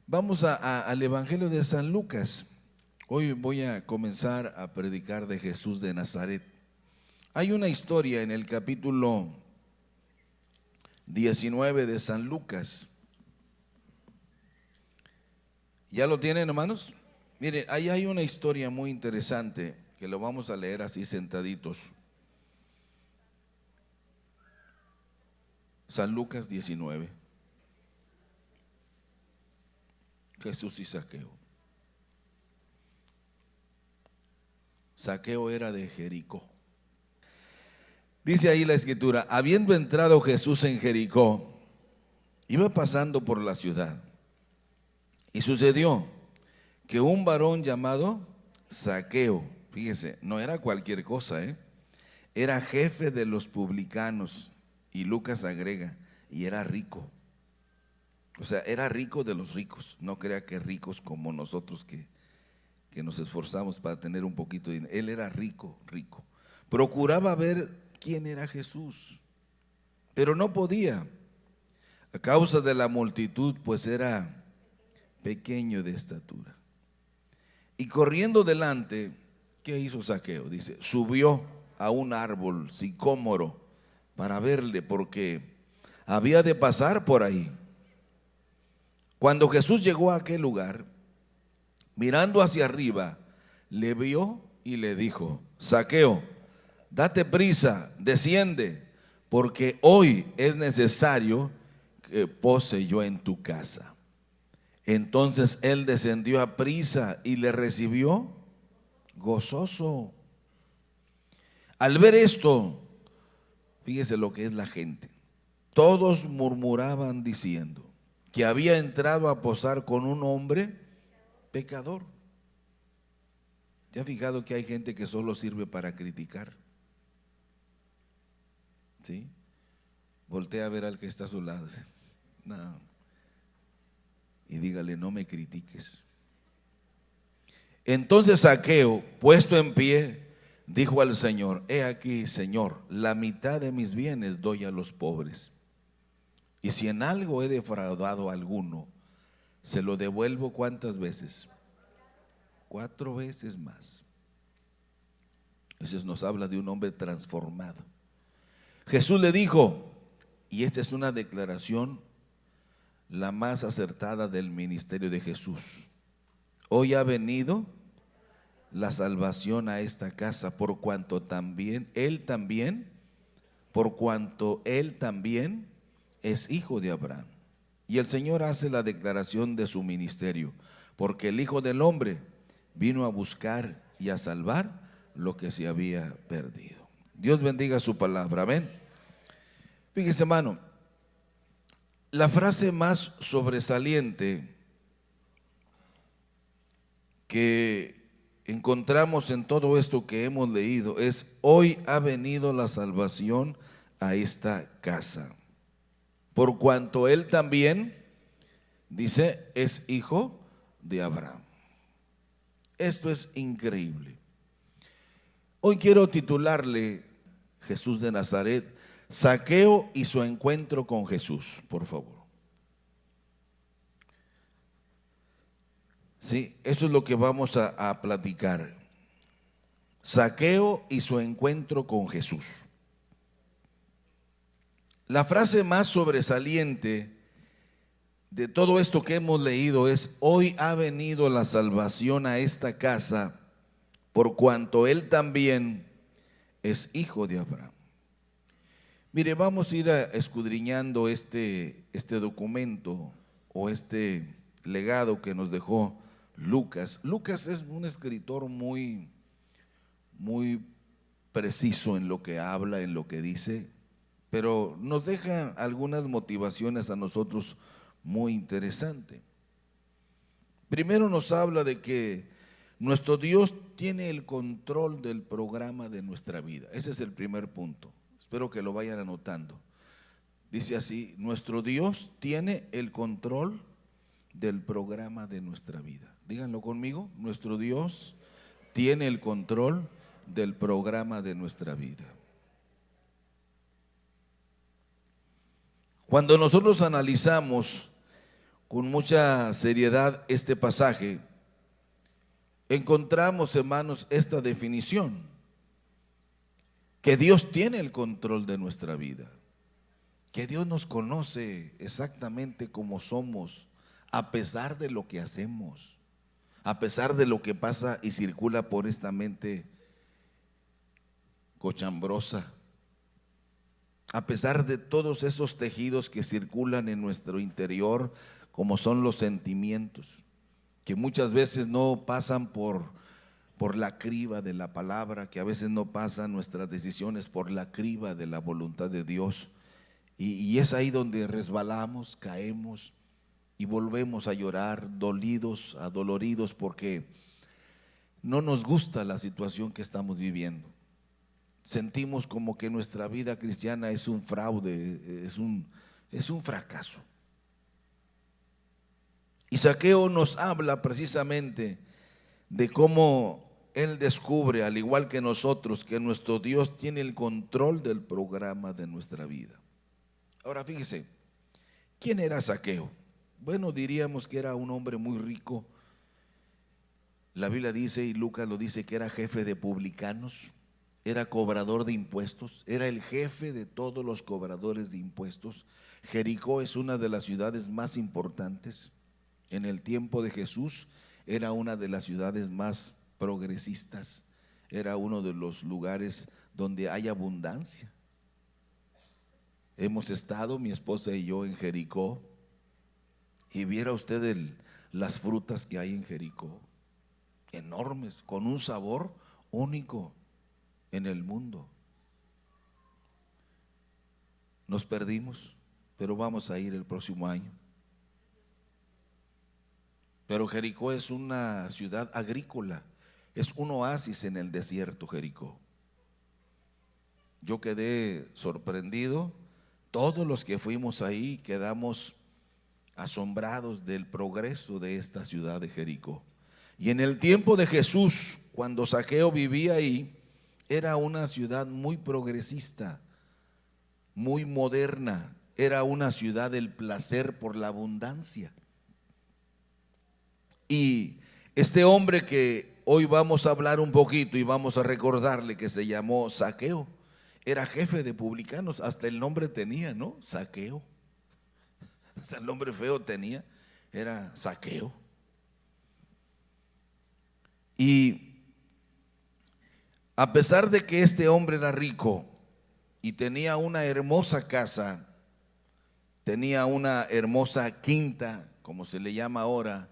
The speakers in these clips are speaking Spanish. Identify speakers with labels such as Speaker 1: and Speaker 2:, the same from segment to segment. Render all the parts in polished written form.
Speaker 1: Vamos al Evangelio de San Lucas. Hoy voy a comenzar a predicar de Jesús de Nazaret. Hay una historia en el capítulo 19 de San Lucas. ¿Ya lo tienen, hermanos? Miren, ahí hay una historia muy interesante que lo vamos a leer así sentaditos. San Lucas 19. Jesús y Zaqueo. Zaqueo era de Jericó. Dice ahí la escritura: habiendo entrado Jesús en Jericó, iba pasando por la ciudad. Y sucedió que un varón llamado Zaqueo, fíjese, no era cualquier cosa, era jefe de los publicanos. Y Lucas agrega, y era rico. O sea, era rico de los ricos. No crea que ricos como nosotros que nos esforzamos para tener un poquito de dinero. Él era rico, rico. Procuraba ver quién era Jesús, pero no podía, a causa de la multitud, pues era pequeño de estatura. Y corriendo delante, ¿qué hizo Zaqueo? Dice, subió a un árbol sicómoro para verle, porque había de pasar por ahí. Cuando Jesús llegó a aquel lugar, mirando hacia arriba, le vio y le dijo: Zaqueo, date prisa, desciende, porque hoy es necesario que pose yo en tu casa. Entonces él descendió a prisa y le recibió gozoso. Al ver esto, fíjese lo que es la gente. Todos murmuraban diciendo que había entrado a posar con un hombre pecador. ¿Te has fijado que hay gente que solo sirve para criticar? ¿Sí? Voltea a ver al que está a su lado. No. Y dígale, no me critiques. Entonces Zaqueo, puesto en pie, dijo al Señor: he aquí, Señor, la mitad de mis bienes doy a los pobres. Y si en algo he defraudado a alguno, se lo devuelvo ¿cuántas veces? 4 veces más. Eso nos habla de un hombre transformado. Jesús le dijo, y esta es una declaración la más acertada del ministerio de Jesús: hoy ha venido la salvación a esta casa, por cuanto él también es hijo de Abraham. Y el Señor hace la declaración de su ministerio: porque el Hijo del Hombre vino a buscar y a salvar lo que se había perdido. Dios bendiga su palabra, amén. Fíjese, hermano, la frase más sobresaliente que encontramos en todo esto que hemos leído es: hoy ha venido la salvación a esta casa, por cuanto él también, dice, es hijo de Abraham. Esto es increíble. Hoy quiero titularle Jesús de Nazaret, Zaqueo y su encuentro con Jesús, por favor. Sí, eso es lo que vamos a platicar. Zaqueo y su encuentro con Jesús. La frase más sobresaliente de todo esto que hemos leído es: hoy ha venido la salvación a esta casa, por cuanto él también es hijo de Abraham. Mire, vamos a ir escudriñando este documento o este legado que nos dejó Lucas. Lucas es un escritor muy preciso en lo que habla, en lo que dice, pero nos deja algunas motivaciones a nosotros muy interesantes. Primero nos habla de que nuestro Dios tiene el control del programa de nuestra vida. Ese es el primer punto. Espero que lo vayan anotando. Dice así: nuestro Dios tiene el control del programa de nuestra vida. Díganlo conmigo: nuestro Dios tiene el control del programa de nuestra vida. Cuando nosotros analizamos con mucha seriedad este pasaje, encontramos, hermanos, esta definición: que Dios tiene el control de nuestra vida, que Dios nos conoce exactamente como somos, a pesar de lo que hacemos, a pesar de lo que pasa y circula por esta mente cochambrosa, a pesar de todos esos tejidos que circulan en nuestro interior, como son los sentimientos, que muchas veces no pasan por la criba de la palabra, que a veces no pasan nuestras decisiones por la criba de la voluntad de Dios, y es ahí donde resbalamos, caemos y volvemos a llorar, dolidos, adoloridos, porque no nos gusta la situación que estamos viviendo. Sentimos como que nuestra vida cristiana es un fraude, es un fracaso. Y Zaqueo nos habla precisamente de cómo él descubre, al igual que nosotros, que nuestro Dios tiene el control del programa de nuestra vida. Ahora fíjese, ¿quién era Zaqueo? Bueno, diríamos que era un hombre muy rico. La Biblia dice, y Lucas lo dice, que era jefe de publicanos, era cobrador de impuestos, era el jefe de todos los cobradores de impuestos. Jericó es una de las ciudades más importantes. En el tiempo de Jesús era una de las ciudades más progresistas, era uno de los lugares donde hay abundancia. Hemos estado, mi esposa y yo, en Jericó, y viera usted las frutas que hay en Jericó, enormes, con un sabor único en el mundo. Nos perdimos, pero vamos a ir el próximo año. Pero Jericó es una ciudad agrícola, es un oasis en el desierto, Jericó. Yo quedé sorprendido, todos los que fuimos ahí quedamos asombrados del progreso de esta ciudad de Jericó. Y en el tiempo de Jesús, cuando Zaqueo vivía ahí, era una ciudad muy progresista, muy moderna, era una ciudad del placer por la abundancia. Y este hombre que hoy vamos a hablar un poquito y vamos a recordarle, que se llamó Zaqueo, era jefe de publicanos, hasta el nombre tenía, ¿no? Zaqueo, hasta el nombre feo tenía, era Zaqueo. Y a pesar de que este hombre era rico y tenía una hermosa casa, tenía una hermosa quinta, como se le llama ahora,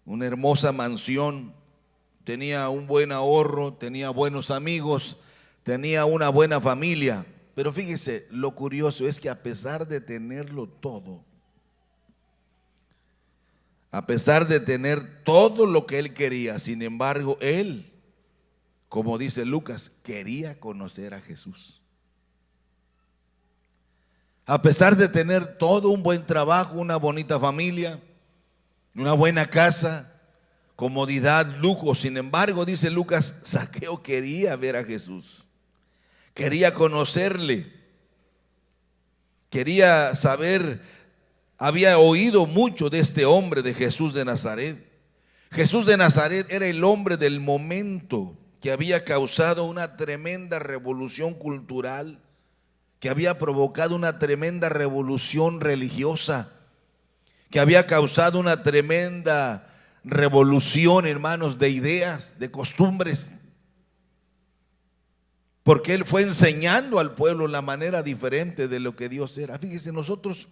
Speaker 1: una hermosa mansión, tenía un buen ahorro, tenía buenos amigos, tenía una buena familia. Pero fíjese, lo curioso es que a pesar de tenerlo todo, a pesar de tener todo lo que él quería, sin embargo, él, como dice Lucas, quería conocer a Jesús. A pesar de tener todo, un buen trabajo, una bonita familia, una buena casa, comodidad, lujo, sin embargo, dice Lucas, Zaqueo quería ver a Jesús, quería conocerle, quería saber, había oído mucho de este hombre, de Jesús de Nazaret. Jesús de Nazaret era el hombre del momento, que había causado una tremenda revolución cultural, que había provocado una tremenda revolución religiosa, que había causado una tremenda revolución, hermanos, de ideas, de costumbres, porque él fue enseñando al pueblo la manera diferente de lo que Dios era. Fíjese, nosotros,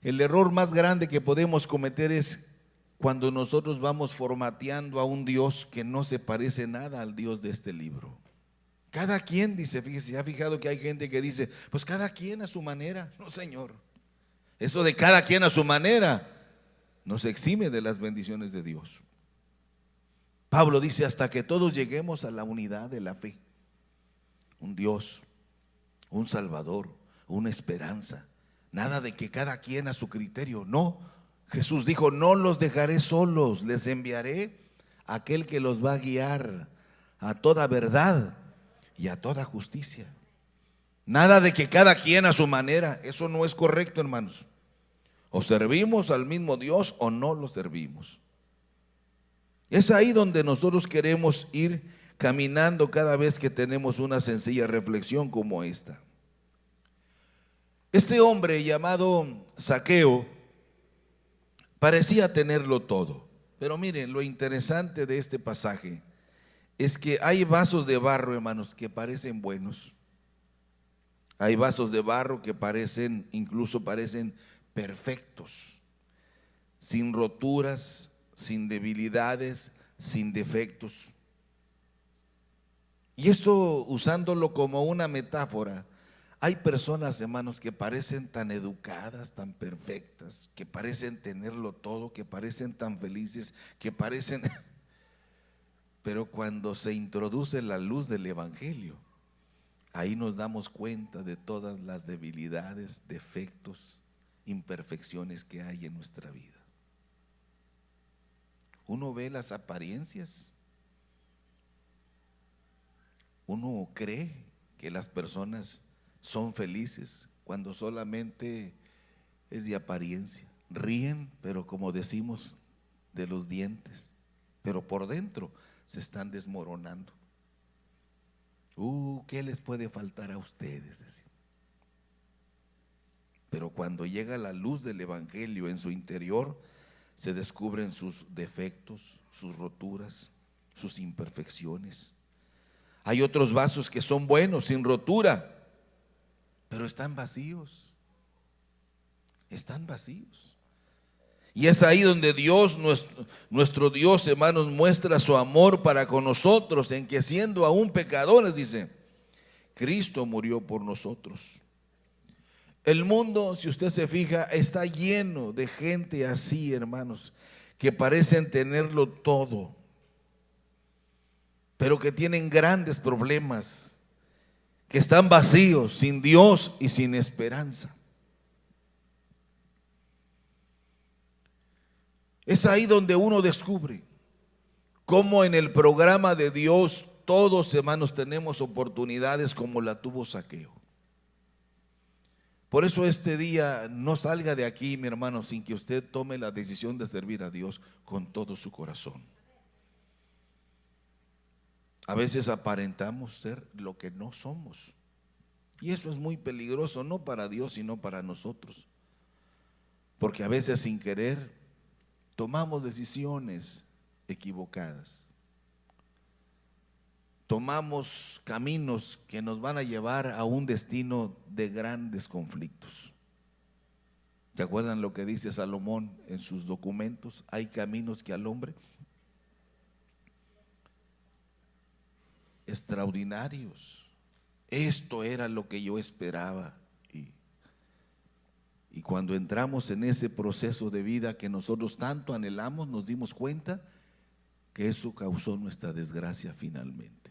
Speaker 1: el error más grande que podemos cometer es cuando nosotros vamos formateando a un Dios que no se parece nada al Dios de este libro. Cada quien dice, fíjese, ¿se ha fijado que hay gente que dice, pues cada quien a su manera? No, Señor, eso de cada quien a su manera nos exime de las bendiciones de Dios. Pablo dice, hasta que todos lleguemos a la unidad de la fe, un Dios, un Salvador, una esperanza, nada de que cada quien a su criterio. No, Jesús dijo, no los dejaré solos, les enviaré a aquel que los va a guiar a toda verdad y a toda justicia. Nada de que cada quien a su manera, eso no es correcto, hermanos. O servimos al mismo Dios o no lo servimos. Es ahí donde nosotros queremos ir caminando cada vez que tenemos una sencilla reflexión como esta. Este hombre llamado Zaqueo parecía tenerlo todo. Pero miren, lo interesante de este pasaje es que hay vasos de barro, hermanos, que parecen buenos. Hay vasos de barro que parecen, incluso parecen perfectos, sin roturas, sin debilidades, sin defectos. Y esto usándolo como una metáfora, hay personas, hermanos, que parecen tan educadas, tan perfectas, que parecen tenerlo todo, que parecen tan felices, que parecen... Pero cuando se introduce la luz del Evangelio, ahí nos damos cuenta de todas las debilidades, defectos, imperfecciones que hay en nuestra vida. Uno ve las apariencias, uno cree que las personas son felices cuando solamente es de apariencia. Ríen, pero como decimos, de los dientes, pero por dentro se están desmoronando. ¿Qué les puede faltar a ustedes? Pero cuando llega la luz del Evangelio en su interior, se descubren sus defectos, sus roturas, sus imperfecciones. Hay otros vasos que son buenos, sin rotura, pero están vacíos. Están vacíos. Y es ahí donde Dios, nuestro Dios, hermanos, muestra su amor para con nosotros, en que siendo aún pecadores, dice, Cristo murió por nosotros. El mundo, si usted se fija, está lleno de gente así, hermanos, que parecen tenerlo todo, pero que tienen grandes problemas, que están vacíos, sin Dios y sin esperanza. Es ahí donde uno descubre cómo en el programa de Dios todos, hermanos, tenemos oportunidades como la tuvo Zaqueo. Por eso este día no salga de aquí, mi hermano, sin que usted tome la decisión de servir a Dios con todo su corazón. A veces aparentamos ser lo que no somos, y eso es muy peligroso, no para Dios sino para nosotros, porque a veces sin querer tomamos decisiones equivocadas, tomamos caminos que nos van a llevar a un destino de grandes conflictos. ¿Se acuerdan lo que dice Salomón en sus documentos? Hay caminos que al hombre extraordinarios. Esto era lo que yo esperaba. Y cuando entramos en ese proceso de vida que nosotros tanto anhelamos, nos dimos cuenta que eso causó nuestra desgracia finalmente.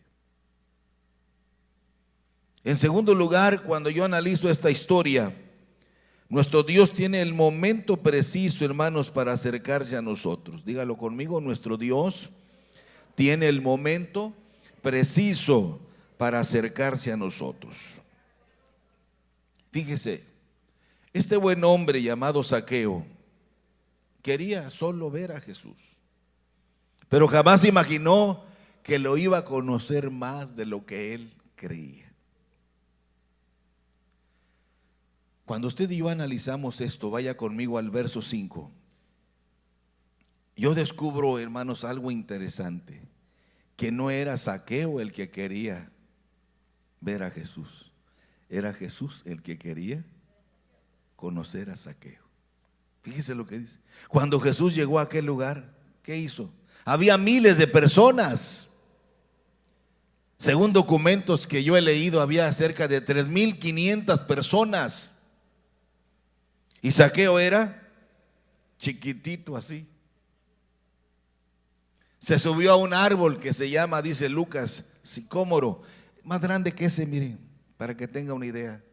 Speaker 1: En segundo lugar, cuando yo analizo esta historia, nuestro Dios tiene el momento preciso, hermanos, para acercarse a nosotros. Dígalo conmigo, nuestro Dios tiene el momento preciso para acercarse a nosotros. Fíjese, este buen hombre llamado Zaqueo quería solo ver a Jesús, pero jamás imaginó que lo iba a conocer más de lo que él creía. Cuando usted y yo analizamos esto, vaya conmigo al verso 5. Yo descubro, hermanos, algo interesante, que no era Zaqueo el que quería ver a Jesús, era Jesús el que quería conocer a Zaqueo. Fíjese lo que dice. Cuando Jesús llegó a aquel lugar, ¿qué hizo? Había miles de personas. Según documentos que yo he leído, había cerca de 3,500 personas. Y Zaqueo era chiquitito así. Se subió a un árbol que se llama, dice Lucas, sicómoro, más grande que ese, miren, para que tenga una idea.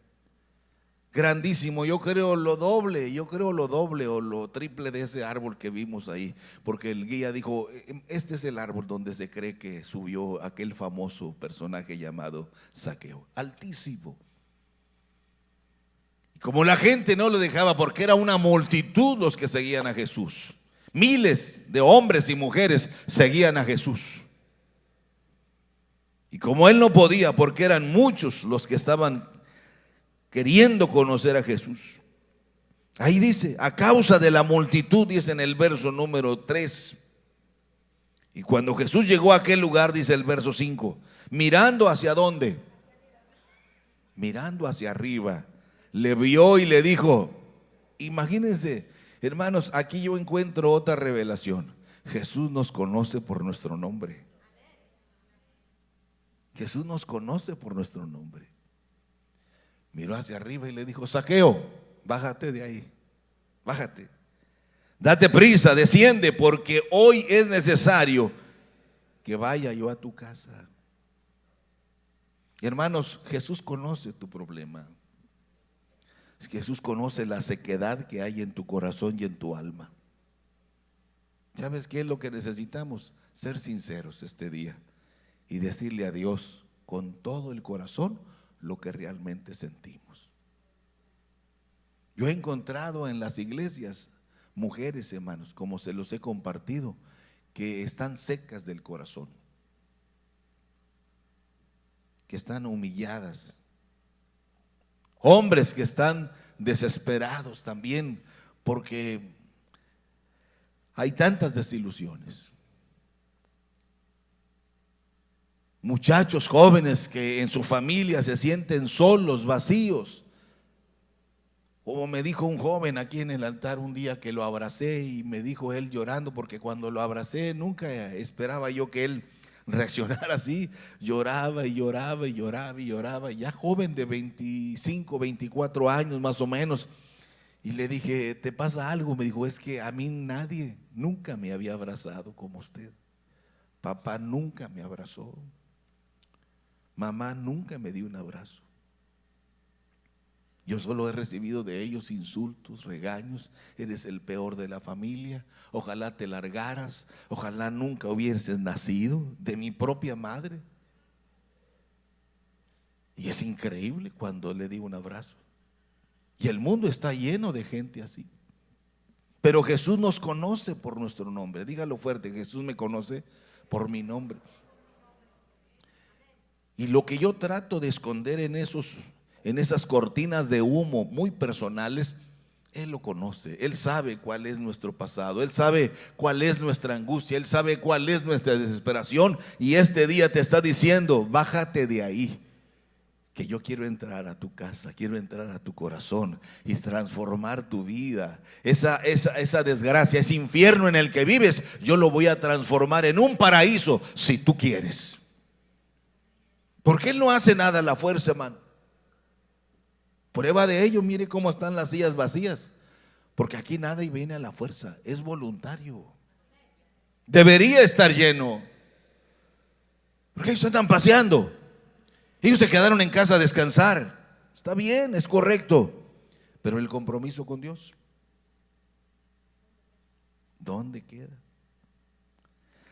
Speaker 1: Grandísimo, yo creo lo doble o lo triple de ese árbol que vimos ahí, porque el guía dijo, este es el árbol donde se cree que subió aquel famoso personaje llamado Zaqueo, altísimo. Como la gente no lo dejaba, porque era una multitud los que seguían a Jesús. Miles de hombres y mujeres seguían a Jesús. Y como él no podía, porque eran muchos los que estaban queriendo conocer a Jesús. Ahí dice, a causa de la multitud, dice en el verso número 3. Y cuando Jesús llegó a aquel lugar, dice el verso 5, mirando hacia dónde, mirando hacia arriba, le vio y le dijo, imagínense, hermanos, aquí yo encuentro otra revelación. Jesús nos conoce por nuestro nombre. Jesús nos conoce por nuestro nombre. Miró hacia arriba y le dijo, Zaqueo, bájate de ahí, bájate. Date prisa, desciende, porque hoy es necesario que vaya yo a tu casa. Hermanos, Jesús conoce tu problema. Jesús conoce la sequedad que hay en tu corazón y en tu alma. ¿Sabes qué es lo que necesitamos? Ser sinceros este día y decirle a Dios con todo el corazón lo que realmente sentimos. Yo he encontrado en las iglesias mujeres, hermanos, como se los he compartido, que están secas del corazón, que están humilladas. Hombres que están desesperados también porque hay tantas desilusiones. Muchachos jóvenes que en su familia se sienten solos, vacíos. Como me dijo un joven aquí en el altar un día que lo abracé, y me dijo él llorando, porque cuando lo abracé nunca esperaba yo que él reaccionar así. Lloraba y lloraba y lloraba y lloraba, ya joven de 25, 24 años más o menos. Y le dije, ¿te pasa algo? Me dijo, es que a mí nadie nunca me había abrazado como usted. Papá nunca me abrazó, mamá nunca me dio un abrazo. Yo solo he recibido de ellos insultos, regaños. Eres el peor de la familia, ojalá te largaras, ojalá nunca hubieses nacido de mi propia madre. Y es increíble cuando le di un abrazo. Y el mundo está lleno de gente así. Pero Jesús nos conoce por nuestro nombre. Dígalo fuerte, Jesús me conoce por mi nombre. Y lo que yo trato de esconder en esas cortinas de humo muy personales, Él lo conoce. Él sabe cuál es nuestro pasado, Él sabe cuál es nuestra angustia, Él sabe cuál es nuestra desesperación. Y este día te está diciendo, bájate de ahí, que yo quiero entrar a tu casa, quiero entrar a tu corazón y transformar tu vida. Esa desgracia, ese infierno en el que vives, yo lo voy a transformar en un paraíso si tú quieres. Porque Él no hace nada a la fuerza, hermano. Prueba de ello, mire cómo están las sillas vacías. Porque aquí nada y viene a la fuerza, es voluntario. Debería estar lleno. Porque ellos están paseando. Ellos se quedaron en casa a descansar. Está bien, es correcto. Pero el compromiso con Dios, ¿dónde queda?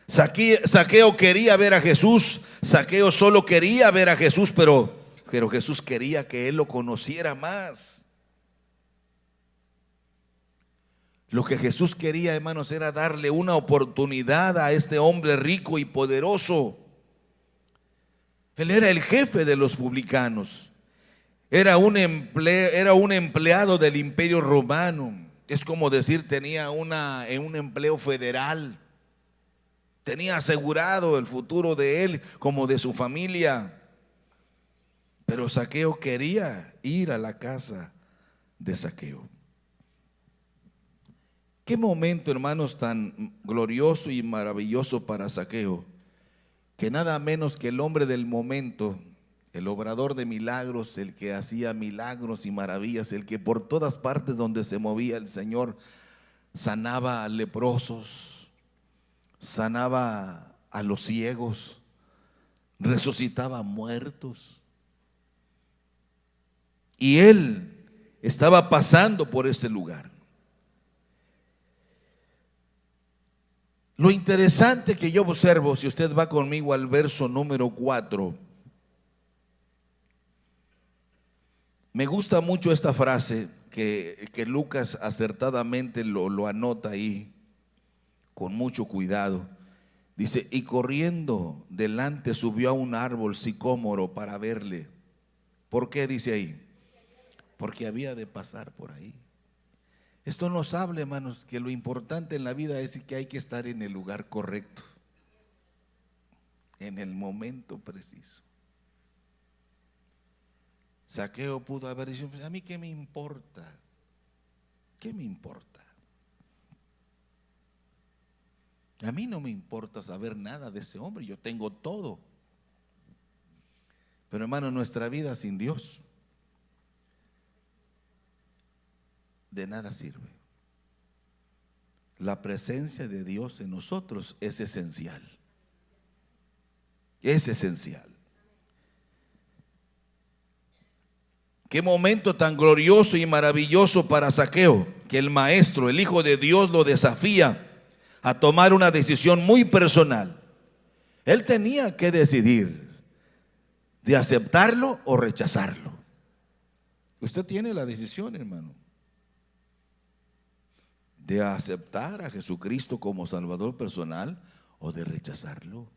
Speaker 1: Zaqueo quería ver a Jesús. Zaqueo solo quería ver a Jesús, pero Jesús quería que él lo conociera más. Lo que Jesús quería, hermanos, era darle una oportunidad a este hombre rico y poderoso. Él era el jefe de los publicanos. Era un empleado del Imperio Romano. Es como decir, tenía un empleo federal. Tenía asegurado el futuro de él como de su familia. Pero Zaqueo quería ir a la casa de Zaqueo. Qué momento, hermanos, tan glorioso y maravilloso para Zaqueo, que nada menos que el hombre del momento, el obrador de milagros, el que hacía milagros y maravillas, el que por todas partes donde se movía el Señor sanaba a leprosos, sanaba a los ciegos, resucitaba a muertos. Y él estaba pasando por ese lugar. Lo interesante que yo observo, si usted va conmigo al verso número 4, Me gusta mucho esta frase que Lucas acertadamente lo anota ahí con mucho cuidado. Dice, y corriendo delante subió a un árbol sicómoro para verle. ¿Por qué dice ahí? Porque había de pasar por ahí. Esto nos habla, hermanos, que lo importante en la vida es que hay que estar en el lugar correcto, en el momento preciso. Zaqueo pudo haber dicho, pues, ¿a mí qué me importa? ¿Qué me importa? A mí no me importa saber nada de ese hombre, yo tengo todo. Pero hermano, nuestra vida sin Dios de nada sirve. La presencia de Dios en nosotros es esencial. Es esencial. Qué momento tan glorioso y maravilloso para Zaqueo, que el maestro, el Hijo de Dios, lo desafía a tomar una decisión muy personal. Él tenía que decidir de aceptarlo o rechazarlo. Usted tiene la decisión, hermano, de aceptar a Jesucristo como Salvador personal o de rechazarlo.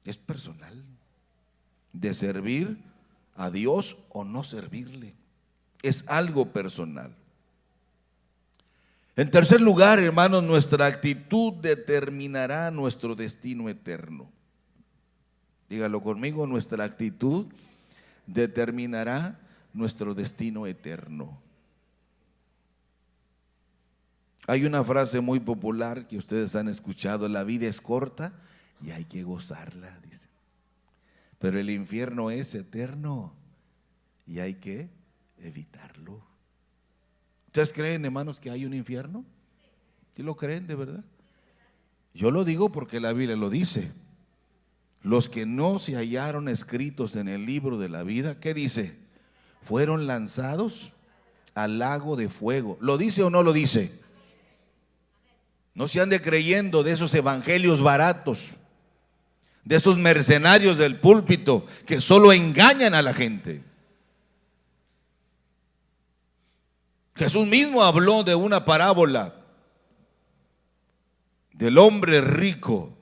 Speaker 1: Es personal. De servir a Dios o no servirle. Es algo personal. En tercer lugar, hermanos, nuestra actitud determinará nuestro destino eterno. Dígalo conmigo, nuestra actitud determinará nuestro destino eterno. Hay una frase muy popular que ustedes han escuchado: la vida es corta y hay que gozarla, dice. Pero el infierno es eterno y hay que evitarlo. ¿Ustedes creen, hermanos, que hay un infierno? ¿Sí lo creen de verdad? Yo lo digo porque la Biblia lo dice. Los que no se hallaron escritos en el libro de la vida, ¿qué dice? Fueron lanzados al lago de fuego. ¿Lo dice o no lo dice? No se ande creyendo de esos evangelios baratos, de esos mercenarios del púlpito que solo engañan a la gente. Jesús mismo habló de una parábola del hombre rico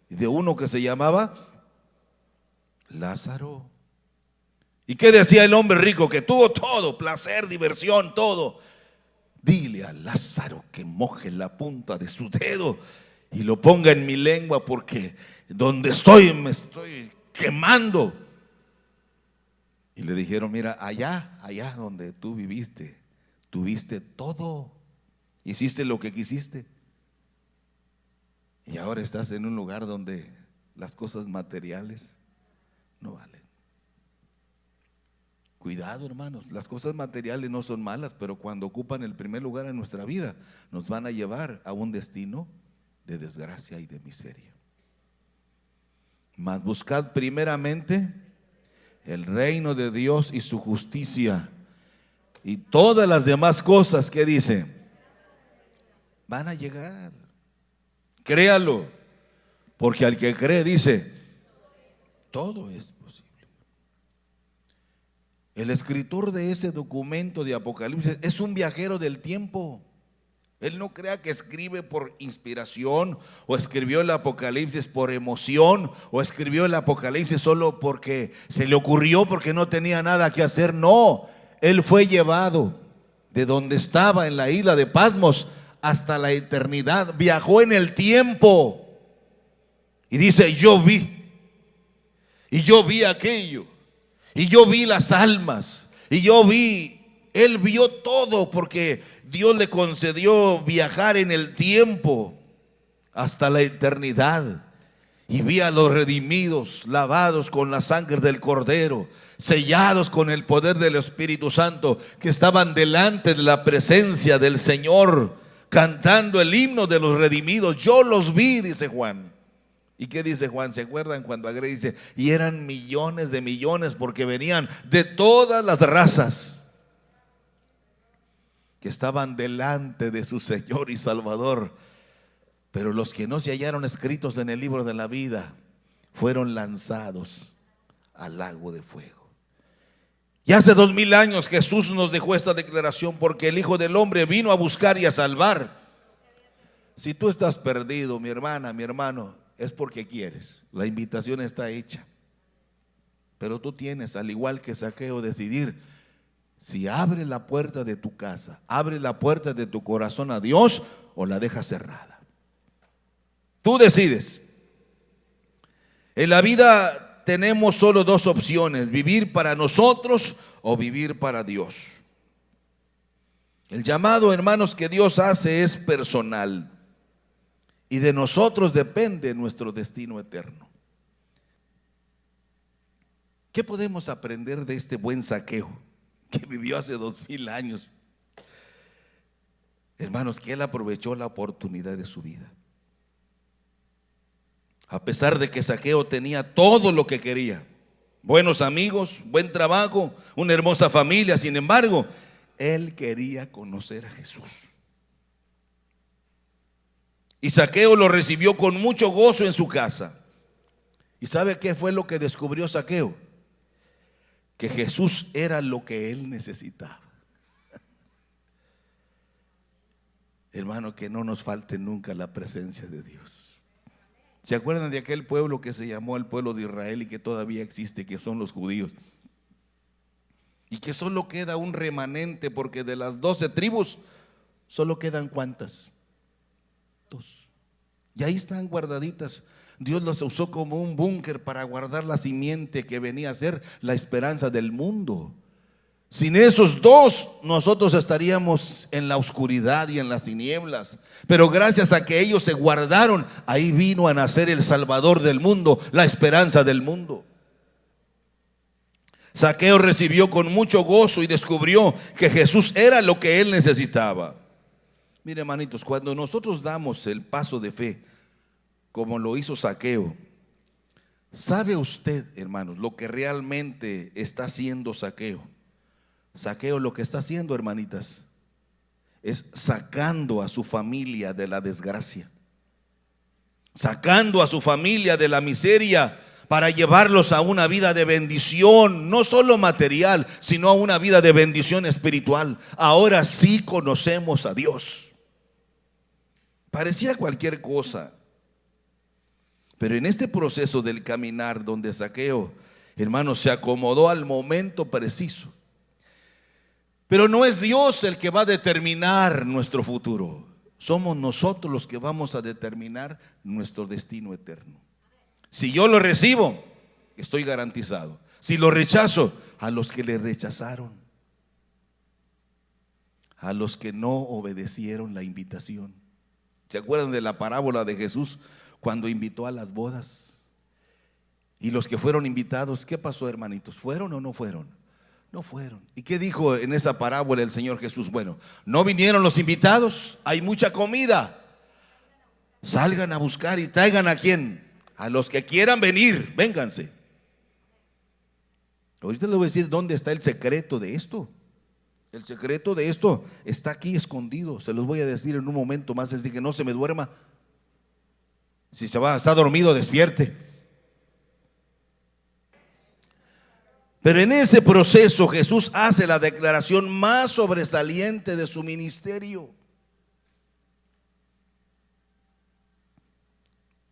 Speaker 1: y de uno que se llamaba Lázaro. ¿Y qué decía el hombre rico? Que tuvo todo, placer, diversión, todo. Dile a Lázaro que moje la punta de su dedo y lo ponga en mi lengua, porque donde estoy me estoy quemando. Y le dijeron, mira, allá donde tú viviste, tuviste todo, hiciste lo que quisiste, y ahora estás en un lugar donde las cosas materiales no valen. Cuidado, hermanos, las cosas materiales no son malas, pero cuando ocupan el primer lugar en nuestra vida, nos van a llevar a un destino de desgracia y de miseria. Mas buscad primeramente el reino de Dios y su justicia, y todas las demás cosas, ¿qué dice? Van a llegar. Créalo, porque al que cree, dice, todo es posible. El escritor de ese documento de Apocalipsis es un viajero del tiempo. Él no crea que escribe por inspiración, o escribió el Apocalipsis por emoción, o escribió el Apocalipsis solo porque se le ocurrió, porque no tenía nada que hacer. No, él fue llevado de donde estaba en la isla de Patmos hasta la eternidad. Viajó en el tiempo y dice, yo vi, y yo vi aquello, y yo vi las almas, y yo vi, él vio todo, porque Dios le concedió viajar en el tiempo hasta la eternidad. Y vi a los redimidos, lavados con la sangre del Cordero, sellados con el poder del Espíritu Santo, que estaban delante de la presencia del Señor, cantando el himno de los redimidos. Yo los vi, dice Juan. ¿Y qué dice Juan? ¿Se acuerdan cuando agrega? Dice, y eran millones de millones, porque venían de todas las razas, que estaban delante de su Señor y Salvador. Pero los que no se hallaron escritos en el libro de la vida fueron lanzados al lago de fuego. Y hace 2000 años Jesús nos dejó esta declaración: porque el Hijo del Hombre vino a buscar y a salvar. Si tú estás perdido, mi hermana, mi hermano, es porque quieres. La invitación está hecha. Pero tú tienes, al igual que Zaqueo, decidir si abre la puerta de tu casa, abre la puerta de tu corazón a Dios, o la dejas cerrada. Tú decides. En la vida tenemos solo dos opciones: vivir para nosotros o vivir para Dios. El llamado, hermanos, que Dios hace es personal, y de nosotros depende nuestro destino eterno. ¿Qué podemos aprender de este buen Zaqueo que vivió hace 2000 años? Hermanos, que él aprovechó la oportunidad de su vida. A pesar de que Zaqueo tenía todo lo que quería: buenos amigos, buen trabajo, una hermosa familia. Sin embargo, él quería conocer a Jesús. Y Zaqueo lo recibió con mucho gozo en su casa. ¿Y sabe qué fue lo que descubrió Zaqueo? Que Jesús era lo que él necesitaba. Hermano, que no nos falte nunca la presencia de Dios. ¿Se acuerdan de aquel pueblo que se llamó el pueblo de Israel y que todavía existe, que son los judíos? Y que solo queda un remanente, porque de las 12 tribus solo quedan ¿cuántas? 2. Y ahí están guardaditas. Dios las usó como un búnker para guardar la simiente que venía a ser la esperanza del mundo. Sin esos 2, nosotros estaríamos en la oscuridad y en las tinieblas. Pero gracias a que ellos se guardaron, ahí vino a nacer el Salvador del mundo, la esperanza del mundo. Zaqueo recibió con mucho gozo y descubrió que Jesús era lo que él necesitaba. Mire, hermanitos, cuando nosotros damos el paso de fe, como lo hizo Zaqueo, ¿sabe usted, hermanos, lo que realmente está haciendo Zaqueo? Zaqueo lo que está haciendo, hermanitas, es sacando a su familia de la desgracia, sacando a su familia de la miseria, para llevarlos a una vida de bendición, no solo material, sino a una vida de bendición espiritual. Ahora sí conocemos a Dios. Parecía cualquier cosa, pero en este proceso del caminar, donde Zaqueo, hermanos, se acomodó al momento preciso. Pero no es Dios el que va a determinar nuestro futuro. Somos nosotros los que vamos a determinar nuestro destino eterno. Si yo lo recibo, estoy garantizado. Si lo rechazo, a los que le rechazaron, a los que no obedecieron la invitación. ¿Se acuerdan de la parábola de Jesús cuando invitó a las bodas? Y los que fueron invitados, ¿qué pasó, hermanitos? ¿Fueron o no fueron? No fueron. ¿Y qué dijo en esa parábola el Señor Jesús? Bueno, no vinieron los invitados, hay mucha comida. Salgan a buscar y traigan ¿a quién? A los que quieran venir, vénganse. Ahorita les voy a decir dónde está el secreto de esto. El secreto de esto está aquí escondido. Se los voy a decir en un momento más. Es decir, que no se me duerma. Si está dormido, despierte. Pero en ese proceso Jesús hace la declaración más sobresaliente de su ministerio.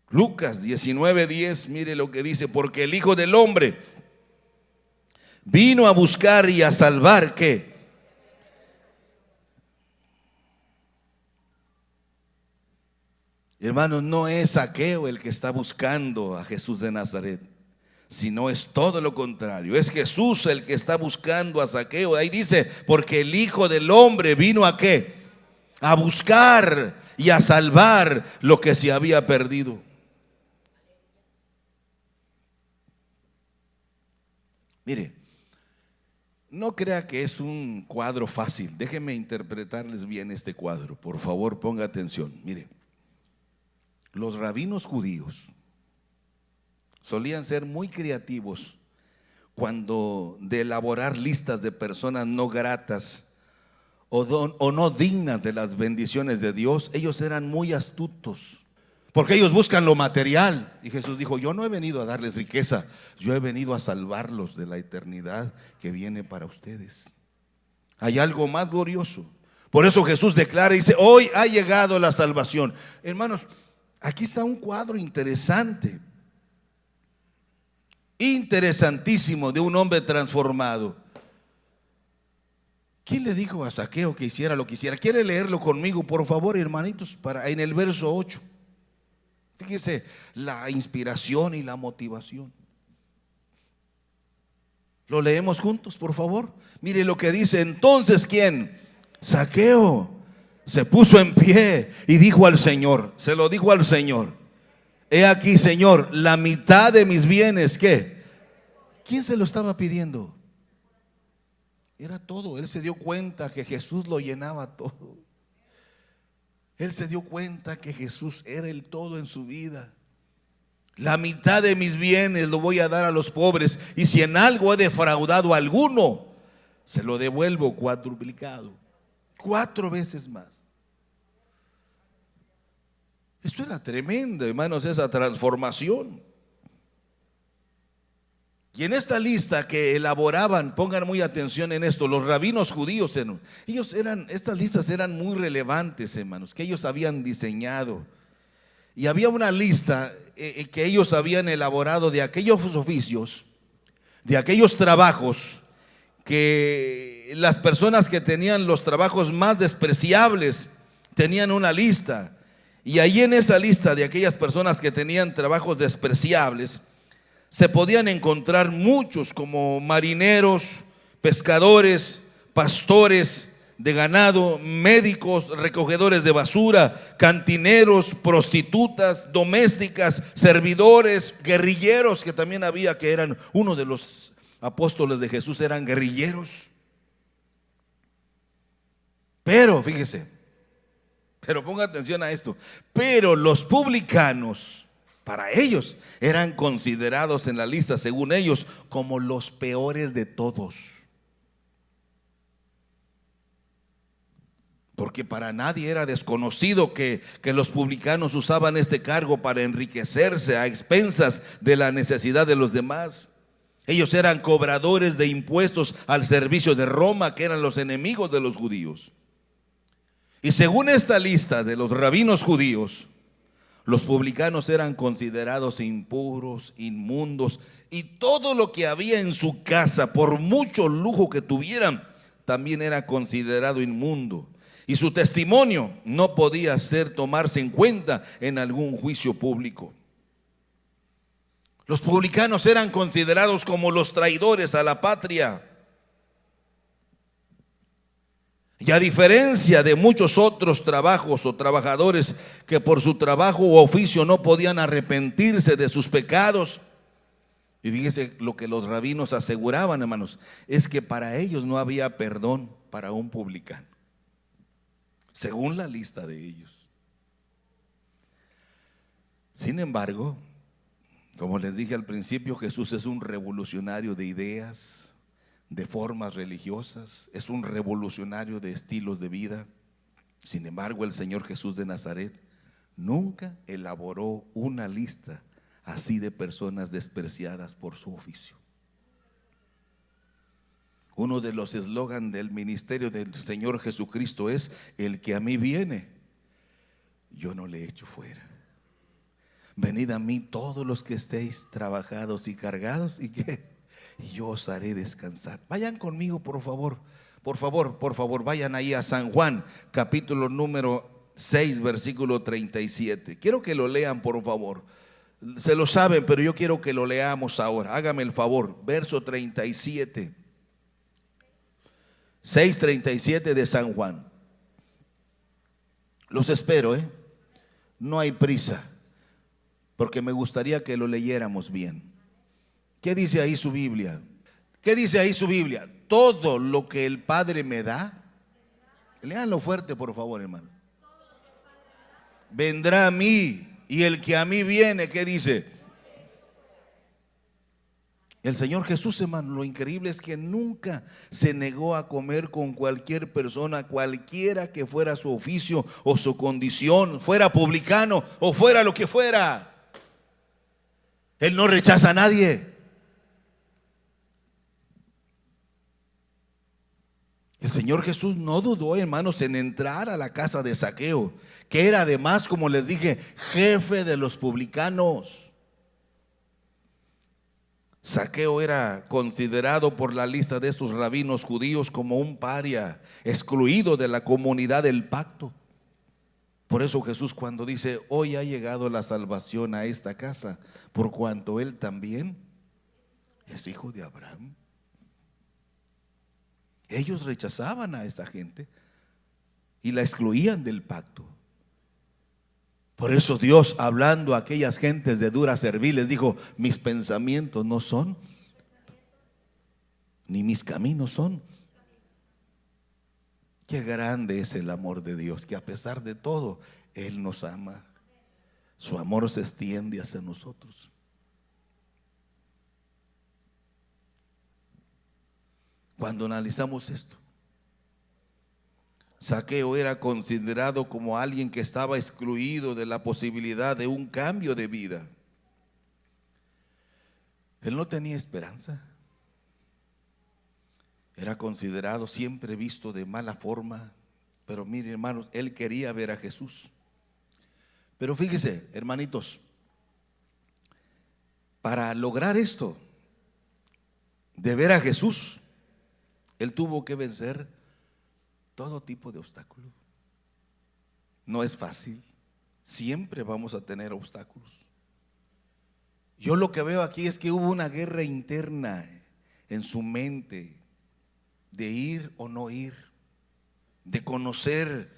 Speaker 1: Lucas 19:10, mire lo que dice: porque el Hijo del Hombre vino a buscar y a salvar, ¿qué? Hermanos, no es Zaqueo el que está buscando a Jesús de Nazaret, sino es todo lo contrario. Es Jesús el que está buscando a Zaqueo. Ahí dice: porque el Hijo del Hombre vino ¿a qué? A buscar y a salvar lo que se había perdido. Mire, no crea que es un cuadro fácil. Déjenme interpretarles bien este cuadro. Por favor, ponga atención. Mire, los rabinos judíos solían ser muy creativos cuando de elaborar listas de personas no gratas o no dignas de las bendiciones de Dios. Ellos eran muy astutos. Porque ellos buscan lo material. Y Jesús dijo: yo no he venido a darles riqueza, yo he venido a salvarlos de la eternidad que viene para ustedes. Hay algo más glorioso. Por eso Jesús declara y dice: hoy ha llegado la salvación. Hermanos, aquí está un cuadro interesante, interesantísimo, de un hombre transformado. ¿Quién le dijo a Zaqueo que hiciera lo que hiciera? ¿Quiere leerlo conmigo, por favor, hermanitos? En el verso 8. Fíjese la inspiración y la motivación. Lo leemos juntos, por favor. Mire lo que dice. Entonces, ¿quién? Zaqueo se puso en pie y dijo al Señor, se lo dijo al Señor: he aquí, Señor, la mitad de mis bienes. ¿Qué? ¿Quién se lo estaba pidiendo? Era todo. Él se dio cuenta que Jesús lo llenaba todo. Él se dio cuenta que Jesús era el todo en su vida. La mitad de mis bienes lo voy a dar a los pobres, y si en algo he defraudado a alguno, se lo devuelvo cuadruplicado, 4 veces más. Esto era tremendo, hermanos, esa transformación. Y en esta lista que elaboraban, pongan muy atención en esto, los rabinos judíos, estas listas eran muy relevantes, hermanos, que ellos habían diseñado. Y había una lista que ellos habían elaborado de aquellos oficios, de aquellos trabajos, que las personas que tenían los trabajos más despreciables tenían una lista. Y ahí en esa lista de aquellas personas que tenían trabajos despreciables, se podían encontrar muchos, como marineros, pescadores, pastores de ganado, médicos, recogedores de basura, cantineros, prostitutas, domésticas, servidores, guerrilleros, que también había, que eran uno de los apóstoles de Jesús, eran guerrilleros. Pero fíjese, pero ponga atención a esto, pero los publicanos, para ellos, eran considerados en la lista, según ellos, como los peores de todos. Porque para nadie era desconocido que los publicanos usaban este cargo para enriquecerse a expensas de la necesidad de los demás. Ellos eran cobradores de impuestos al servicio de Roma, que eran los enemigos de los judíos. Y según esta lista de los rabinos judíos, los publicanos eran considerados impuros, inmundos, y todo lo que había en su casa, por mucho lujo que tuvieran, también era considerado inmundo. Y su testimonio no podía tomarse en cuenta en algún juicio público. Los publicanos eran considerados como los traidores a la patria. Y a diferencia de muchos otros trabajos o trabajadores que por su trabajo o oficio no podían arrepentirse de sus pecados, y fíjese lo que los rabinos aseguraban, hermanos, es que para ellos no había perdón para un publicano, según la lista de ellos. Sin embargo, como les dije al principio, Jesús es un revolucionario de ideas, de formas religiosas, es un revolucionario de estilos de vida. Sin embargo, el Señor Jesús de Nazaret nunca elaboró una lista así de personas despreciadas por su oficio. Uno de los eslogan del ministerio del Señor Jesucristo es: el que a mí viene, yo no le echo fuera. Venid a mí todos los que estéis trabajados y cargados, y que yo os haré descansar. Vayan conmigo, por favor, vayan ahí a San Juan, capítulo número 6, versículo 37. Quiero que lo lean, por favor. Se lo saben, pero yo quiero que lo leamos ahora. Hágame el favor, verso 37. 6:37 de San Juan. Los espero, no hay prisa, porque me gustaría que lo leyéramos bien. ¿Qué dice ahí su Biblia? ¿Qué dice ahí su Biblia? Todo lo que el Padre me da, léanlo fuerte, por favor, hermano, vendrá a mí, y el que a mí viene, ¿qué dice? El Señor Jesús, hermano, lo increíble es que nunca se negó a comer con cualquier persona, cualquiera que fuera su oficio o su condición, fuera publicano o fuera lo que fuera. Él no rechaza a nadie. El Señor Jesús no dudó, hermanos, en entrar a la casa de Zaqueo, que era además, como les dije, jefe de los publicanos. Zaqueo era considerado por la lista de sus rabinos judíos como un paria, excluido de la comunidad del pacto. Por eso Jesús, cuando dice: hoy ha llegado la salvación a esta casa, por cuanto él también es hijo de Abraham. Ellos rechazaban a esta gente y la excluían del pacto. Por eso Dios, hablando a aquellas gentes de dura cerviz, les dijo: mis pensamientos no son, ni mis caminos son. Qué grande es el amor de Dios, que a pesar de todo Él nos ama. Su amor se extiende hacia nosotros. Cuando analizamos esto, Zaqueo era considerado como alguien que estaba excluido de la posibilidad de un cambio de vida. Él no tenía esperanza. Era considerado, siempre visto de mala forma. Pero miren, hermanos, él quería ver a Jesús. Pero fíjese, hermanitos, para lograr esto de ver a Jesús, él tuvo que vencer todo tipo de obstáculos. No es fácil. Siempre vamos a tener obstáculos. Yo lo que veo aquí es que hubo una guerra interna en su mente, de ir o no ir, de conocer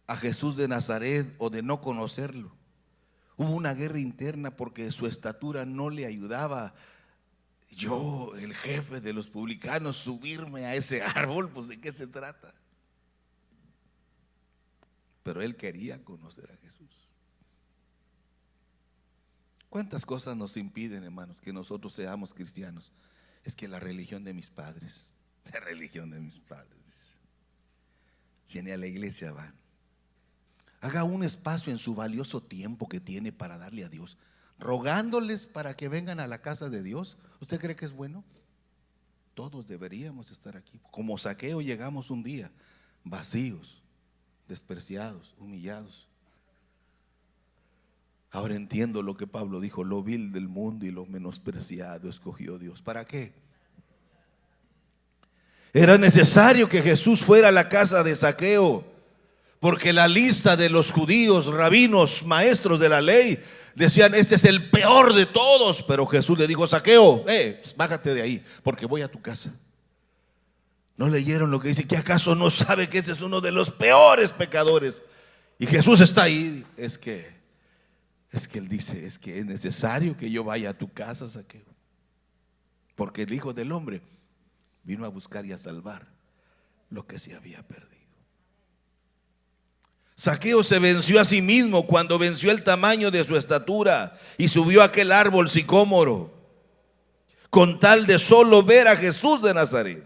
Speaker 1: a Jesús de Nazaret o de no conocerlo. Hubo una guerra interna porque su estatura no le ayudaba. Yo, el jefe de los publicanos, subirme a ese árbol, pues ¿de qué se trata? Pero él quería conocer a Jesús. ¿Cuántas cosas nos impiden, hermanos, que nosotros seamos cristianos? Es que la religión de mis padres, la religión de mis padres, si ni a la iglesia van. Haga un espacio en su valioso tiempo que tiene para darle a Dios, rogándoles para que vengan a la casa de Dios. ¿Usted cree que es bueno? Todos deberíamos estar aquí. Como Zaqueo llegamos un día vacíos, despreciados, humillados. Ahora entiendo lo que Pablo dijo: lo vil del mundo y lo menospreciado escogió Dios. ¿Para qué? Era necesario que Jesús fuera a la casa de Zaqueo, porque la lista de los judíos, rabinos, maestros de la ley, decían: este es el peor de todos. Pero Jesús le dijo: Zaqueo, bájate de ahí, porque voy a tu casa. ¿No leyeron lo que dice? ¿Que acaso no sabe que ese es uno de los peores pecadores? Y Jesús está ahí. Es que él dice: es que es necesario que yo vaya a tu casa, Zaqueo, porque el Hijo del Hombre vino a buscar y a salvar lo que se había perdido. Zaqueo se venció a sí mismo cuando venció el tamaño de su estatura y subió a aquel árbol sicómoro con tal de solo ver a Jesús de Nazaret.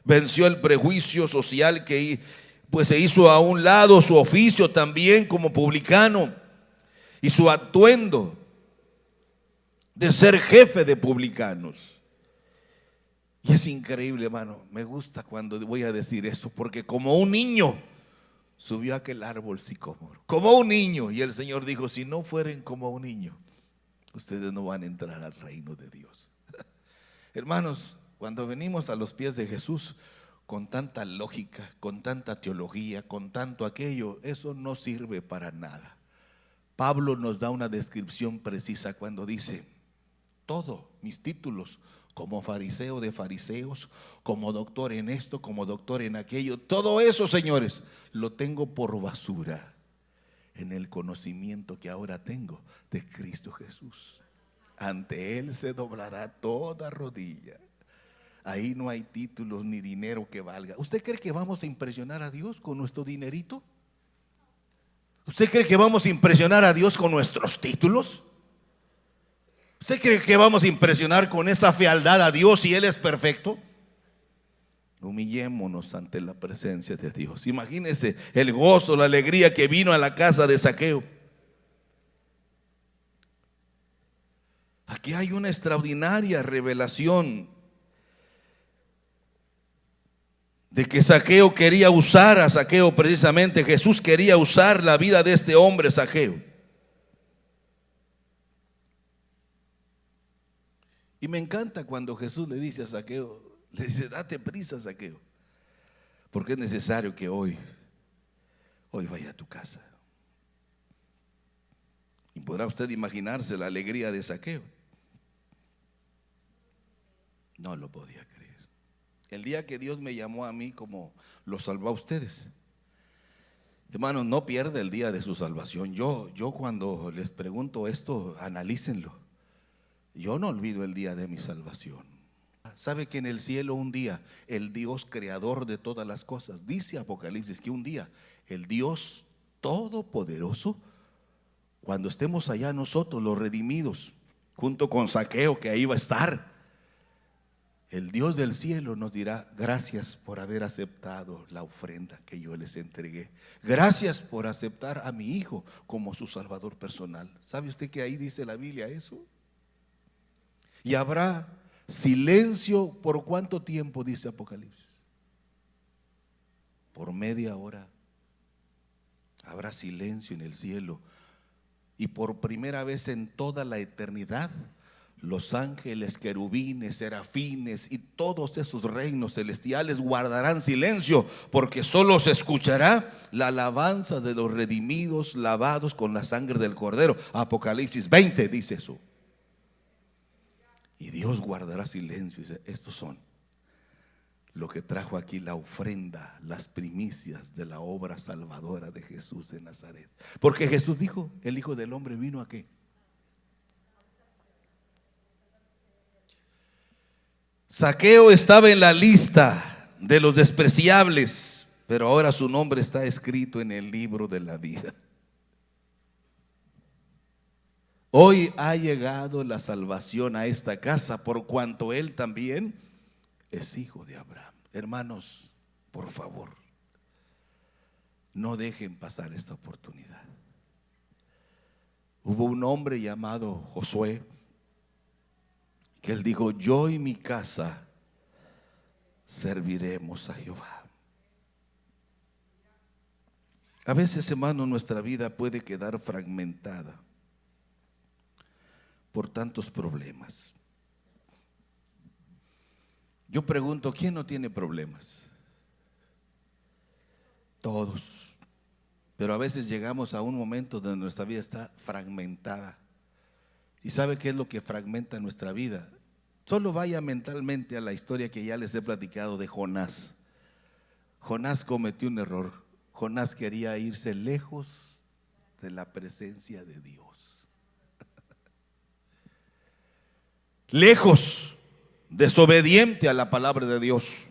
Speaker 1: Venció el prejuicio social que pues se hizo a un lado, su oficio también como publicano y su atuendo de ser jefe de publicanos. Y es increíble, hermano, me gusta cuando voy a decir esto, porque como un niño subió a aquel árbol sicómoro, como un niño. Y el Señor dijo: si no fueren como un niño, ustedes no van a entrar al reino de Dios. Hermanos, cuando venimos a los pies de Jesús con tanta lógica, con tanta teología, con tanto aquello, eso no sirve para nada. Pablo nos da una descripción precisa cuando dice: todo, mis títulos, como fariseo de fariseos, como doctor en esto, como doctor en aquello, todo eso, señores, lo tengo por basura en el conocimiento que ahora tengo de Cristo Jesús. Ante Él se doblará toda rodilla. Ahí no hay títulos ni dinero que valga. ¿Usted cree que vamos a impresionar a Dios con nuestro dinerito? ¿Usted cree que vamos a impresionar a Dios con nuestros títulos? ¿Usted cree que vamos a impresionar con esa fealdad a Dios si Él es perfecto? Humillémonos ante la presencia de Dios. Imagínense el gozo, la alegría que vino a la casa de Zaqueo. Aquí hay una extraordinaria revelación de que Zaqueo quería usar a Zaqueo, precisamente Jesús quería usar la vida de este hombre Zaqueo. Y me encanta cuando Jesús le dice a Zaqueo, le dice: date prisa, Zaqueo, porque es necesario que hoy vaya a tu casa. Y podrá usted imaginarse la alegría de Zaqueo. No lo podía creer. El día que Dios me llamó a mí, como lo salvó a ustedes, hermanos, no pierda el día de su salvación. Yo cuando les pregunto esto, analícenlo. Yo no olvido el día de mi salvación. ¿Sabe que en el cielo un día el Dios creador de todas las cosas, dice Apocalipsis que un día el Dios todopoderoso, cuando estemos allá nosotros los redimidos, junto con Zaqueo que ahí va a estar, el Dios del cielo nos dirá: gracias por haber aceptado la ofrenda que yo les entregué. Gracias por aceptar a mi hijo como su salvador personal. ¿Sabe usted que ahí dice la Biblia eso? Y habrá silencio. ¿Por cuánto tiempo dice Apocalipsis? Por media hora. Habrá silencio en el cielo. Y por primera vez en toda la eternidad, los ángeles, querubines, serafines y todos esos reinos celestiales guardarán silencio, porque solo se escuchará la alabanza de los redimidos, lavados con la sangre del Cordero. Apocalipsis 20 dice eso. Y Dios guardará silencio y dice: estos son lo que trajo aquí la ofrenda, las primicias de la obra salvadora de Jesús de Nazaret. Porque Jesús dijo: el Hijo del Hombre vino ¿a qué? Zaqueo estaba en la lista de los despreciables, pero ahora su nombre está escrito en el libro de la vida. Hoy ha llegado la salvación a esta casa, por cuanto él también es hijo de Abraham. Hermanos, por favor, no dejen pasar esta oportunidad. Hubo un hombre llamado Josué que él dijo: yo y mi casa serviremos a Jehová. A veces, hermano, nuestra vida puede quedar fragmentada por tantos problemas. Yo pregunto: ¿quién no tiene problemas? Todos. Pero a veces llegamos a un momento donde nuestra vida está fragmentada. ¿Y sabe qué es lo que fragmenta nuestra vida? Solo vaya mentalmente a la historia que ya les he platicado de Jonás. Jonás cometió un error. Jonás quería irse lejos de la presencia de Dios. Lejos, desobediente a la palabra de Dios.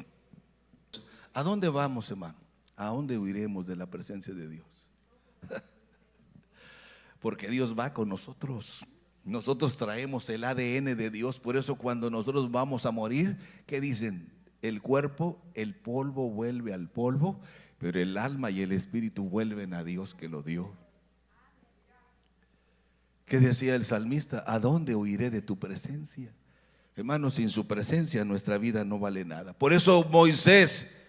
Speaker 1: ¿A dónde vamos, hermano? ¿A dónde huiremos de la presencia de Dios? Porque Dios va con nosotros. Nosotros traemos el ADN de Dios. Por eso cuando nosotros vamos a morir, ¿qué dicen? El cuerpo, el polvo vuelve al polvo, pero el alma y el espíritu vuelven a Dios que lo dio. ¿Qué decía el salmista? ¿A dónde huiré de tu presencia? Hermanos, sin su presencia nuestra vida no vale nada. Por eso Moisés,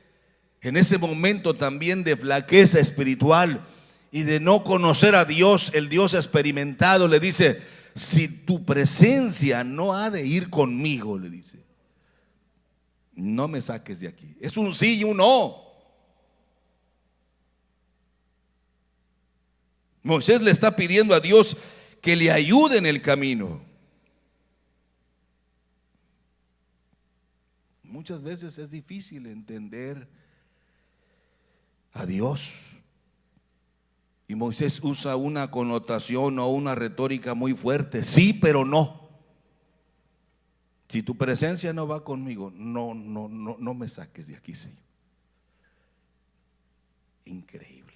Speaker 1: en ese momento también de flaqueza espiritual y de no conocer a Dios, el Dios experimentado, le dice: si tu presencia no ha de ir conmigo, le dice, no me saques de aquí. Es un sí y un no. Moisés le está pidiendo a Dios que le ayude en el camino. Muchas veces es difícil entender a Dios. Y Moisés usa una connotación o una retórica muy fuerte: sí, pero no. Si tu presencia no va conmigo, no me saques de aquí, Señor. Increíble.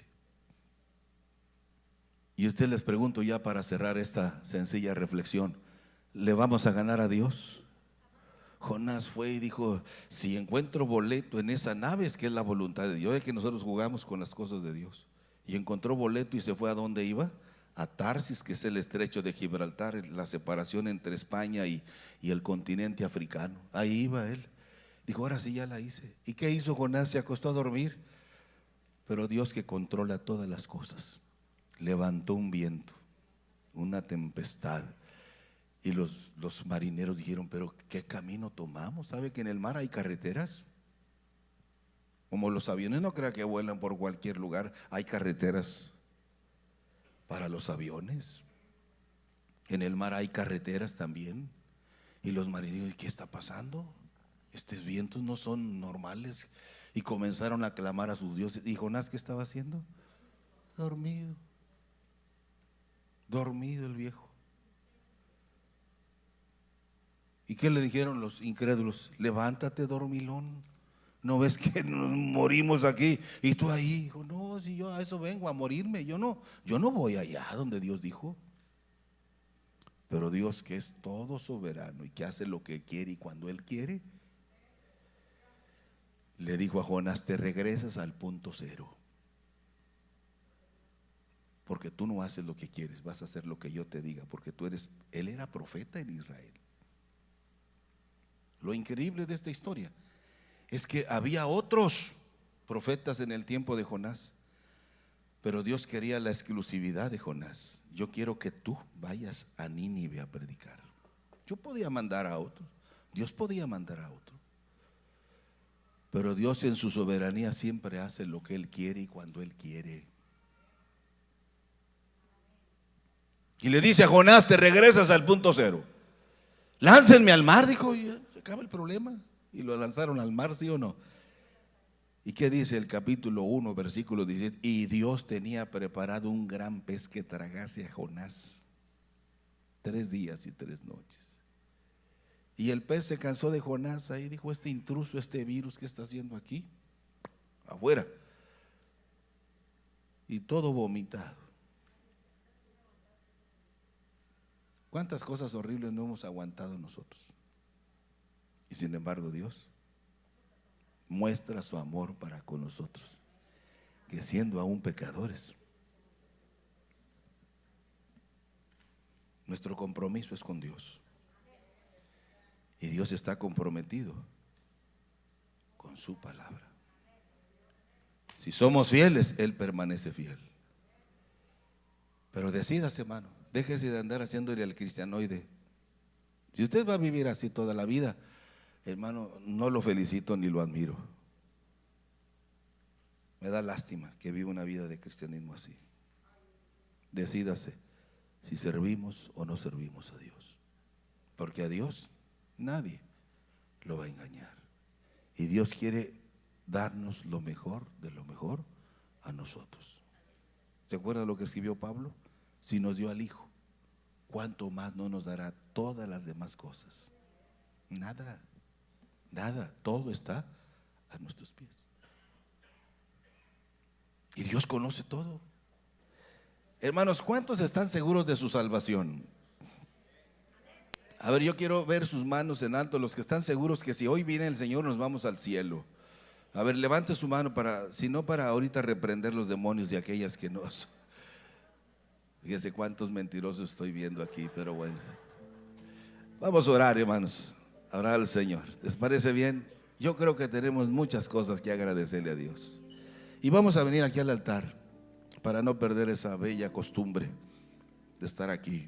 Speaker 1: Y a ustedes les pregunto, ya para cerrar esta sencilla reflexión: ¿Le vamos a ganar a Dios? Jonás fue y dijo: si encuentro boleto en esa nave, es que es la voluntad de Dios. Es que nosotros jugamos con las cosas de Dios. Y encontró boleto y se fue. ¿A dónde iba? A Tarsis, que es el estrecho de Gibraltar, la separación entre España y el continente africano. Ahí iba él. Dijo: ahora sí ya la hice. ¿Y qué hizo Jonás? Se acostó a dormir. Pero Dios, que controla todas las cosas, levantó un viento, una tempestad. Y los marineros dijeron: pero ¿qué camino tomamos? ¿Sabe que en el mar hay carreteras? Como los aviones, no crea que vuelan por cualquier lugar. Hay carreteras para los aviones. En el mar hay carreteras también. Y los marineros: ¿qué está pasando? Estos vientos no son normales. Y comenzaron a clamar a sus dioses. ¿Y Jonás qué estaba haciendo? Dormido. Dormido el viejo. ¿Y qué le dijeron los incrédulos? Levántate, dormilón. ¿No ves que nos morimos aquí? Y tú ahí. Dijo: no, si yo a eso vengo, a morirme. Yo no voy allá donde Dios dijo. Pero Dios, que es todo soberano y que hace lo que quiere y cuando Él quiere, le dijo a Jonás: te regresas al punto cero. Porque tú no haces lo que quieres, vas a hacer lo que yo te diga. Porque él era profeta en Israel. Lo increíble de esta historia es que había otros profetas en el tiempo de Jonás, pero Dios quería la exclusividad de Jonás. Yo quiero que tú vayas a Nínive a predicar. Yo podía mandar a otro, Dios podía mandar a otro, pero Dios en su soberanía siempre hace lo que Él quiere y cuando Él quiere. Y le dice a Jonás: te regresas al punto cero. Láncenme al mar, dijo. Y se acaba el problema. Y lo lanzaron al mar, ¿sí o no? ¿Y qué dice el capítulo 1, versículo 17? Y Dios tenía preparado un gran pez que tragase a Jonás 3 días y 3 noches. Y el pez se cansó de Jonás. Ahí dijo: este intruso, este virus, ¿qué está haciendo aquí? Afuera. Y todo vomitado. ¿Cuántas cosas horribles no hemos aguantado nosotros? Y sin embargo Dios muestra su amor para con nosotros, que siendo aún pecadores, nuestro compromiso es con Dios. Y Dios está comprometido con su palabra. Si somos fieles, Él permanece fiel. Pero decídase, hermano, déjese de andar haciéndole al cristianoide. Si usted va a vivir así toda la vida, hermano, no lo felicito ni lo admiro. Me da lástima que viva una vida de cristianismo así. Decídase si servimos o no servimos a Dios, porque a Dios nadie lo va a engañar. Y Dios quiere darnos lo mejor de lo mejor a nosotros. ¿Se acuerdan lo que escribió Pablo? Si nos dio al Hijo, ¿cuánto más no nos dará todas las demás cosas? Nada, todo está a nuestros pies. Y Dios conoce todo. Hermanos, ¿cuántos están seguros de su salvación? A ver, yo quiero ver sus manos en alto, los que están seguros que si hoy viene el Señor nos vamos al cielo. A ver, levante su mano si no para ahorita reprender los demonios de aquellas que nos. Fíjese cuántos mentirosos estoy viendo aquí, pero bueno. Vamos a orar, hermanos, a orar al Señor. ¿Les parece bien? Yo creo que tenemos muchas cosas que agradecerle a Dios. Y vamos a venir aquí al altar para no perder esa bella costumbre de estar aquí.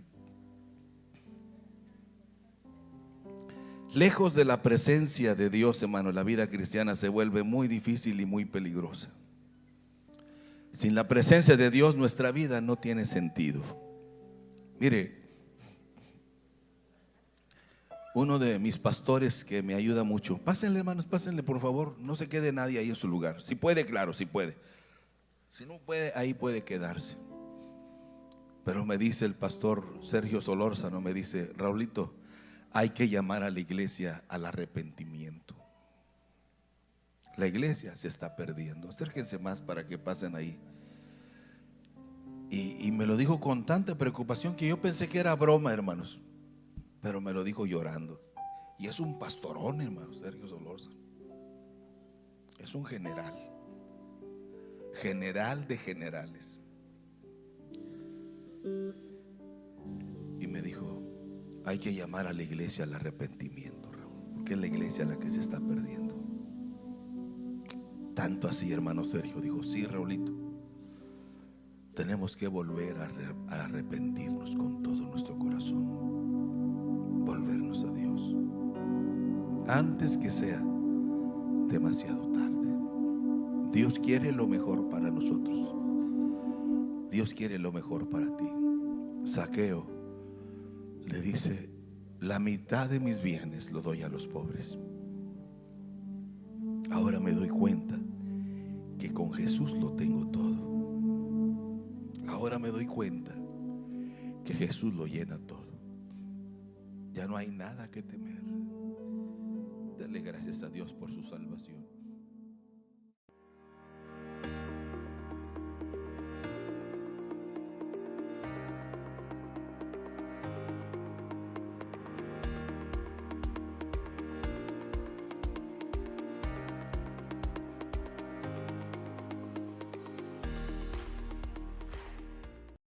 Speaker 1: Lejos de la presencia de Dios, hermano, la vida cristiana se vuelve muy difícil y muy peligrosa. Sin la presencia de Dios, nuestra vida no tiene sentido. Mire, uno de mis pastores que me ayuda mucho, pásenle, hermanos, pásenle por favor, no se quede nadie ahí en su lugar. Si puede, claro, si puede. Si no puede, ahí puede quedarse. Pero me dice el pastor Sergio Solórzano, me dice: Raulito, hay que llamar a la iglesia al arrepentimiento. La iglesia se está perdiendo. Acérquense más para que pasen ahí. Y me lo dijo con tanta preocupación que yo pensé que era broma, hermanos. pero me lo dijo llorando. Y es un pastorón, hermano Sergio Solórzano. Es un general, general de generales. Y me dijo: hay que llamar a la iglesia al arrepentimiento, Raúl, porque es la iglesia la que se está perdiendo. Tanto así, hermano Sergio. Dijo: sí, Raulito, tenemos que volver a arrepentirnos con todo nuestro corazón, volvernos a Dios antes que sea demasiado tarde. Dios quiere lo mejor para nosotros. Dios quiere lo mejor para ti. Zaqueo le dice: la mitad de mis bienes lo doy a los pobres. Ahora me doy cuenta que con Jesús lo tengo todo. Ahora me doy cuenta que Jesús lo llena todo. Ya no hay nada que temer. Dale gracias a Dios por su salvación.